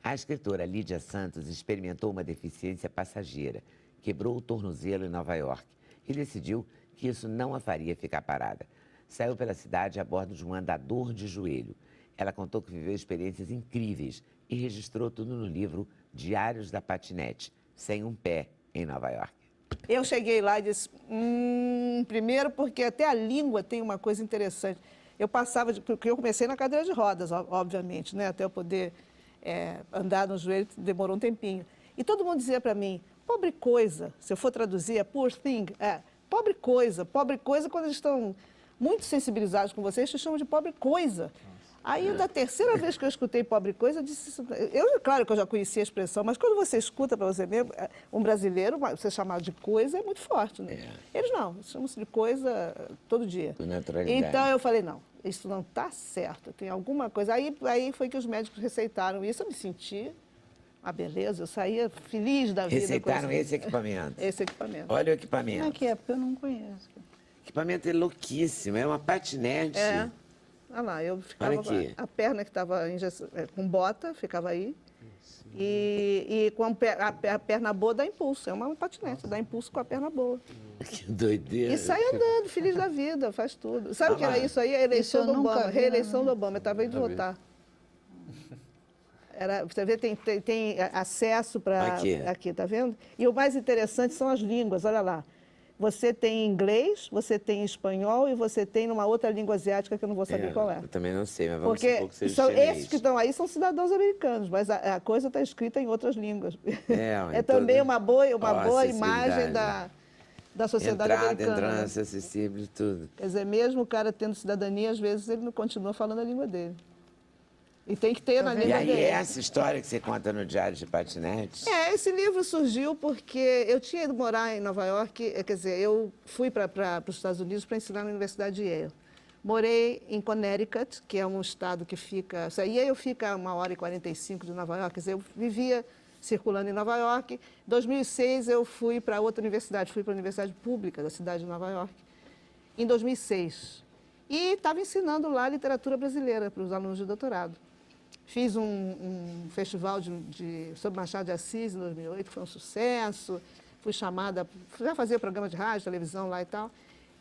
A escritora Lídia Santos experimentou uma deficiência passageira, quebrou o tornozelo em Nova York e decidiu que isso não a faria ficar parada. Saiu pela cidade a bordo de um andador de joelho. Ela contou que viveu experiências incríveis e registrou tudo no livro Diários da Patinete, Sem um Pé, em Nova York. Eu cheguei lá e disse, primeiro porque até a língua tem uma coisa interessante. Eu passava, porque eu comecei na cadeira de rodas, obviamente, né? Até eu poder andar no joelho, demorou um tempinho. E todo mundo dizia para mim, pobre coisa, se eu for traduzir, poor thing, pobre coisa, quando eles estão muito sensibilizados com vocês, te chamam de pobre coisa. Aí, da terceira vez que eu escutei pobre coisa, eu disse... Claro que eu já conhecia a expressão, mas quando você escuta para você mesmo, um brasileiro, você chamar de coisa é muito forte, né? Eles não, chamam-se de coisa todo dia. Então, eu falei, não, isso não está certo, tem alguma coisa. Aí foi que os médicos receitaram isso, eu me senti uma beleza, eu saía feliz da vida. Receitaram esse equipamento? Esse equipamento. Olha o equipamento. Como é que é? Porque eu não conheço. O equipamento é louquíssimo, é uma patinete. Olha lá, eu ficava... A perna que estava com bota, ficava aí. E com a perna boa dá impulso. É uma patinete, dá impulso com a perna boa. Que doideira. E sai andando, feliz da vida, faz tudo. Sabe o que era isso aí? A eleição do Obama, reeleição do Obama. Eu estava indo votar. Você vê, tem acesso para... Aqui, tá vendo? E o mais interessante são as línguas, olha lá. Você tem inglês, você tem espanhol e você tem numa outra língua asiática que eu não vou saber qual é. Eu também não sei, mas vamos supor que seja chinês. Esses que estão aí são cidadãos americanos, mas a coisa está escrita em outras línguas. É também uma boa imagem da sociedade americana. Entrada, acessível e tudo. Quer dizer, mesmo o cara tendo cidadania, às vezes ele não continua falando a língua dele. E tem que ter na língua dele. E aí, essa história que você conta no Diário de Patinete? Esse livro surgiu porque eu tinha ido morar em Nova York, quer dizer, eu fui para os Estados Unidos para ensinar na Universidade de Yale. Morei em Connecticut, que é um estado que fica... Yale fica a 1h45 de Nova York, quer dizer, eu vivia circulando em Nova York. Em 2006, eu fui para outra universidade, fui para a Universidade Pública da cidade de Nova York, em 2006. E estava ensinando lá literatura brasileira para os alunos de doutorado. Fiz um festival sobre Machado de Assis em 2008, que foi um sucesso. Fui chamada, já fazia programa de rádio, televisão lá e tal.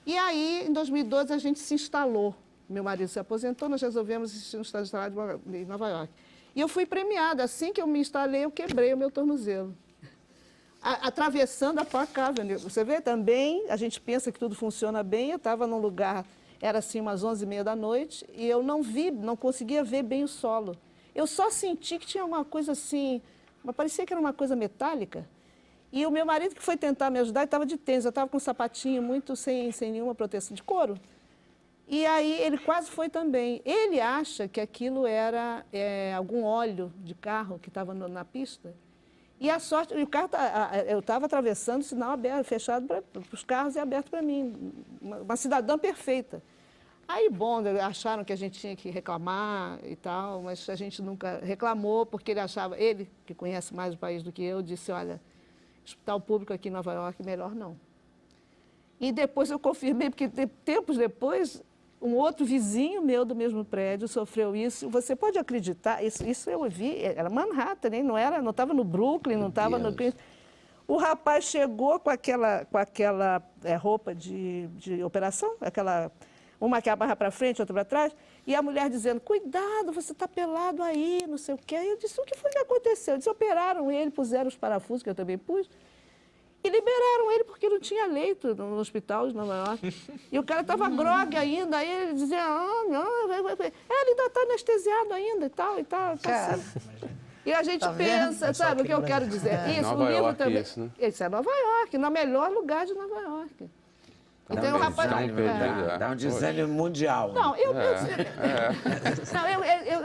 E aí, em 2012, a gente se instalou. Meu marido se aposentou, nós resolvemos estar instalados em Nova York. E eu fui premiada. Assim que eu me instalei, eu quebrei o meu tornozelo. Atravessando a Park Avenue. Você vê também, a gente pensa que tudo funciona bem. Eu estava num lugar, era assim umas 11h30 da noite, e eu não conseguia ver bem o solo. Eu só senti que tinha uma coisa assim, parecia que era uma coisa metálica. E o meu marido, que foi tentar me ajudar, estava de tênis, eu estava com um sapatinho muito sem nenhuma proteção, de couro. E aí ele quase foi também. Ele acha que aquilo era algum óleo de carro que estava na pista. E a sorte, o carro, eu estava atravessando, sinal aberto, fechado para os carros e aberto para mim. Uma cidadã perfeita. Aí, bom, acharam que a gente tinha que reclamar e tal, mas a gente nunca reclamou, porque ele, que conhece mais o país do que eu, disse, olha, hospital público aqui em Nova York, melhor não. E depois eu confirmei, porque tempos depois, um outro vizinho meu do mesmo prédio sofreu isso. Você pode acreditar, isso eu vi, era Manhattan, hein? Não estava no Brooklyn, não estava no Queens. O rapaz chegou com aquela roupa de operação, uma que amarra para frente, outra para trás, e a mulher dizendo, cuidado, você está pelado aí, não sei o quê. Aí eu disse, o que foi que aconteceu? Eles operaram ele, puseram os parafusos, que eu também pus, e liberaram ele porque não tinha leito no hospital de Nova York. E o cara estava grogue ainda, aí ele dizia, não, ele ainda está anestesiado ainda e tal. Assim. E a gente pensa, sabe o que eu quero dizer? Isso, Nova York, também. Isso, né? Isso é Nova York, no melhor lugar de Nova York. Então, o rapaz... Dá um desânimo mundial. Não, eu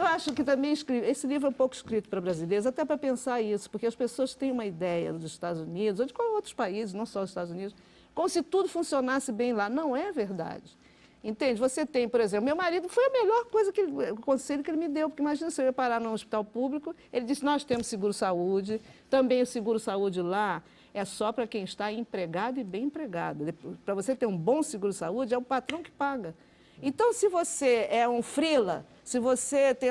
acho que também esse livro é um pouco escrito para brasileiros, até para pensar isso, porque as pessoas têm uma ideia dos Estados Unidos, ou de outros países, não só os Estados Unidos, como se tudo funcionasse bem lá. Não é verdade. Entende? Você tem, por exemplo, meu marido, foi a melhor coisa, o conselho que ele me deu, porque imagina se eu ia parar num hospital público, ele disse, nós temos seguro-saúde, também o seguro-saúde lá é só para quem está empregado e bem empregado. Para você ter um bom seguro-saúde, é o patrão que paga. Então, se você é um freela, se você tem...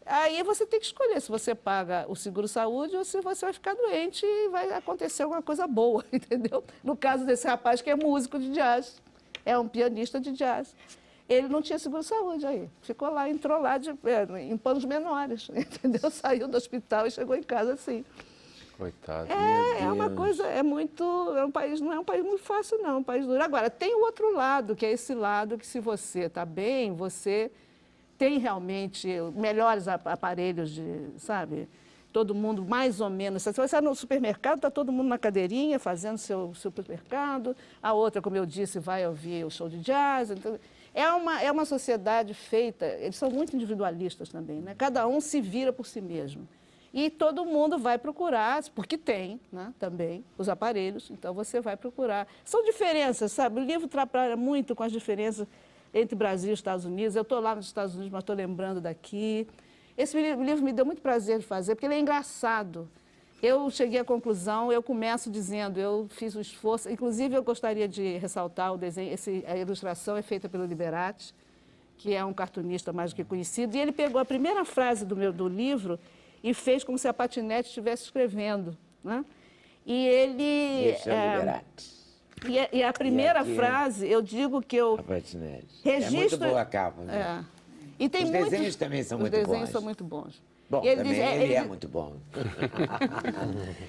Aí você tem que escolher se você paga o seguro-saúde ou se você vai ficar doente e vai acontecer alguma coisa boa, entendeu? No caso desse rapaz que é músico de jazz, é um pianista de jazz. Ele não tinha seguro-saúde aí. Ficou lá, entrou lá em panos menores, entendeu? Saiu do hospital e chegou em casa assim. Coitado. É uma coisa, é um país, não é um país muito fácil, não, é um país duro. Agora, tem o outro lado, que é esse lado que se você está bem, você tem realmente melhores aparelhos de, sabe, todo mundo mais ou menos. Se você vai no supermercado, está todo mundo na cadeirinha fazendo seu supermercado, a outra, como eu disse, vai ouvir o show de jazz. Então, é uma sociedade feita, eles são muito individualistas também, né? Cada um se vira por si mesmo. E todo mundo vai procurar, porque tem, né, também os aparelhos, então você vai procurar. São diferenças, sabe? O livro trabalha muito com as diferenças entre Brasil e Estados Unidos. Eu estou lá nos Estados Unidos, mas estou lembrando daqui. Esse livro me deu muito prazer de fazer, porque ele é engraçado. Eu cheguei à conclusão, eu começo dizendo, eu fiz o esforço, inclusive eu gostaria de ressaltar o desenho, a ilustração é feita pelo Liberati, que é um cartunista mais do que conhecido, e ele pegou a primeira frase do livro e fez como se a Patinete estivesse escrevendo, né? E ele... E a primeira frase, eu digo que eu registro... É muito boa a capa. Né? E tem os desenhos também são muito bons. Os desenhos são muito bons. Bom, ele é muito bom.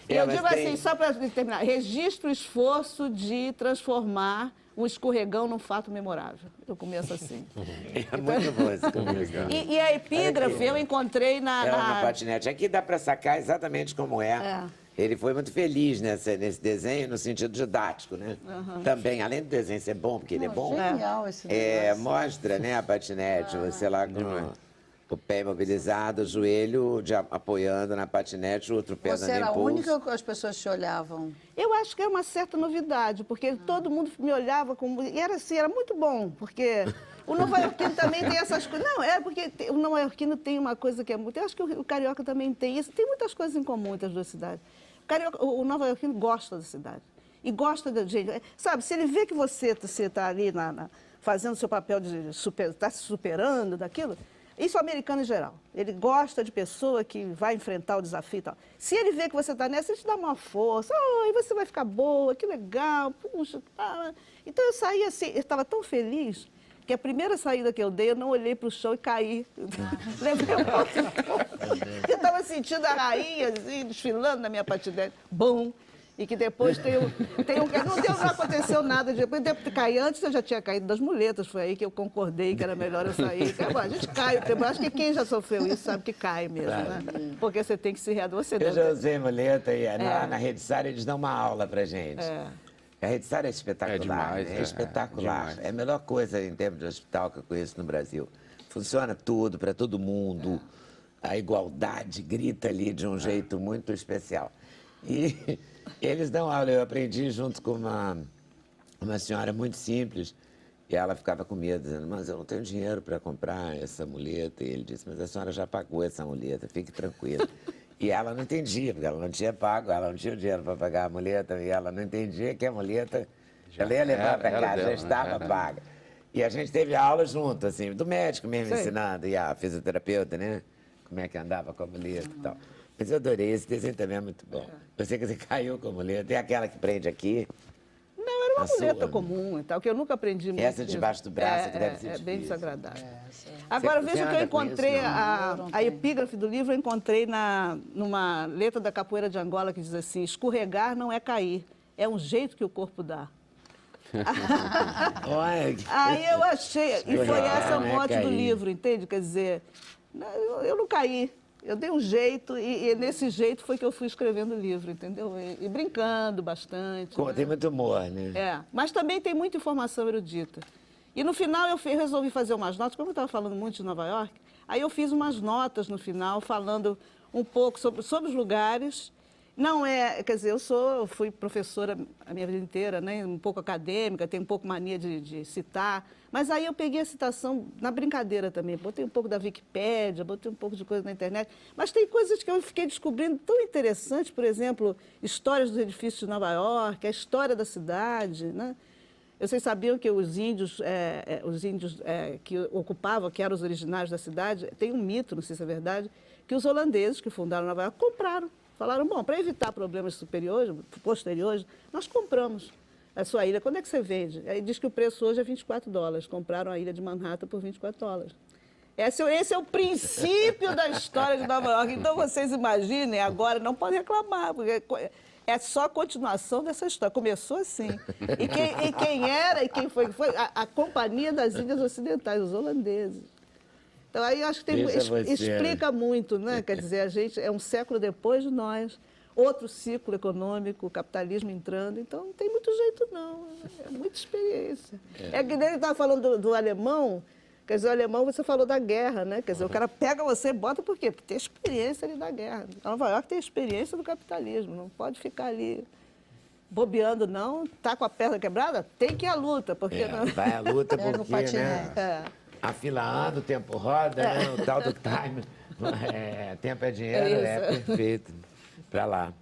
Eu digo assim, só para terminar, registro o esforço de transformar um escorregão num fato memorável. Eu começo assim. É muito bom esse escorregão. E a epígrafe eu encontrei na Patinete. Aqui dá para sacar exatamente como é. Ele foi muito feliz nesse desenho, no sentido didático, né? Também, além do desenho ser bom, porque ele é bom. Genial esse negócio. Mostra, né, a patinete, você lá com o pé imobilizado, o joelho apoiando na patinete, o outro pé dando impulso. Você era a única que as pessoas te olhavam? Eu acho que é uma certa novidade, porque todo mundo me olhava como... E era assim, era muito bom, porque... O nova-iorquino também tem essas coisas. Não, é porque o nova-iorquino tem uma coisa que é muito... Eu acho que o carioca também tem isso. Tem muitas coisas em comum entre as duas cidades. O nova-iorquino gosta da cidade. E gosta da gente. Sabe, se ele vê que você está ali fazendo o seu papel de está se superando daquilo, isso é americano em geral. Ele gosta de pessoa que vai enfrentar o desafio e tal. Se ele vê que você está nessa, ele te dá uma força. Oh, e você vai ficar boa, que legal. Puxa, tá. Então eu saí assim, eu estava tão feliz... que a primeira saída que eu dei, eu não olhei para o chão e caí. Levei um pouco. Eu estava sentindo a rainha, assim, desfilando na minha patinete. Bom! E que depois não aconteceu nada. Depois de cair antes, eu já tinha caído das muletas. Foi aí que eu concordei que era melhor eu sair. A gente cai. Eu acho que quem já sofreu isso sabe que cai mesmo, né? Porque você tem que se readocer. Eu já usei muleta e na Rede Sara eles dão uma aula pra gente. A Rede Sara é espetacular, demais, é espetacular. É a melhor coisa em termos de hospital que eu conheço no Brasil. Funciona tudo, para todo mundo. A igualdade grita ali de um jeito muito especial. E eles dão aula, eu aprendi junto com uma senhora muito simples, e ela ficava com medo, dizendo, mas eu não tenho dinheiro para comprar essa muleta. E ele disse, mas a senhora já pagou essa muleta, fique tranquila. E ela não entendia, porque ela não tinha pago, ela não tinha o dinheiro para pagar a muleta, e ela não entendia que a muleta, ela ia levar para casa, já estava paga. E a gente teve aula junto, assim, do médico mesmo ensinando, e a fisioterapeuta, né? Como é que andava com a muleta e tal. Mas eu adorei, esse desenho também é muito bom. Eu sei que você caiu com a muleta, tem aquela que prende aqui. Não, era uma muleta comum e tal, que eu nunca aprendi muito. Essa debaixo do braço que deve ser difícil. É bem desagradável. Agora, veja que eu encontrei a epígrafe do livro, eu encontrei numa letra da Capoeira de Angola que diz assim, escorregar não é cair, é um jeito que o corpo dá. Aí eu achei, e foi essa a mote do livro, entende? Quer dizer, eu não caí. Eu dei um jeito e nesse jeito foi que eu fui escrevendo o livro, entendeu? E brincando bastante. Tem muito humor, né? Mas também tem muita informação erudita. E no final eu resolvi fazer umas notas, como eu estava falando muito de Nova York, aí eu fiz umas notas no final, falando um pouco sobre os lugares. Não quer dizer, eu fui professora a minha vida inteira, né? Um pouco acadêmica, tenho um pouco mania de citar, mas aí eu peguei a citação na brincadeira também, botei um pouco da Wikipédia, botei um pouco de coisa na internet, mas tem coisas que eu fiquei descobrindo tão interessantes, por exemplo, histórias dos edifícios de Nova York, a história da cidade, né? Vocês sabiam que os índios que ocupavam, que eram os originários da cidade, tem um mito, não sei se é verdade, que os holandeses que fundaram Nova York compraram. Falaram, bom, para evitar problemas posteriores, nós compramos a sua ilha. Quando é que você vende? Aí diz que o preço hoje é $24. Compraram a ilha de Manhattan por $24. Esse é o princípio da história de Nova York. Então, vocês imaginem, agora não podem reclamar, porque é só a continuação dessa história. Começou assim. E quem era e quem foi? A Companhia das Índias Ocidentais, os holandeses. Então, aí eu acho que explica muito, né? Quer dizer, a gente é um século depois de nós, outro ciclo econômico, o capitalismo entrando. Então, não tem muito jeito, não. É muita experiência. É que nem ele estava falando do alemão. Quer dizer, o alemão, você falou da guerra, né? Quer dizer, o cara pega você e bota por quê? Porque tem experiência ali da guerra. Nova York tem experiência do capitalismo, não pode ficar ali bobeando, não. Tá com a perna quebrada? Tem que ir à luta, porque... não... Vai à luta Pega o porque, né? patinete. A fila anda, o tempo roda, né? O tal do time. Tempo é dinheiro, É isso. perfeito. Pra lá.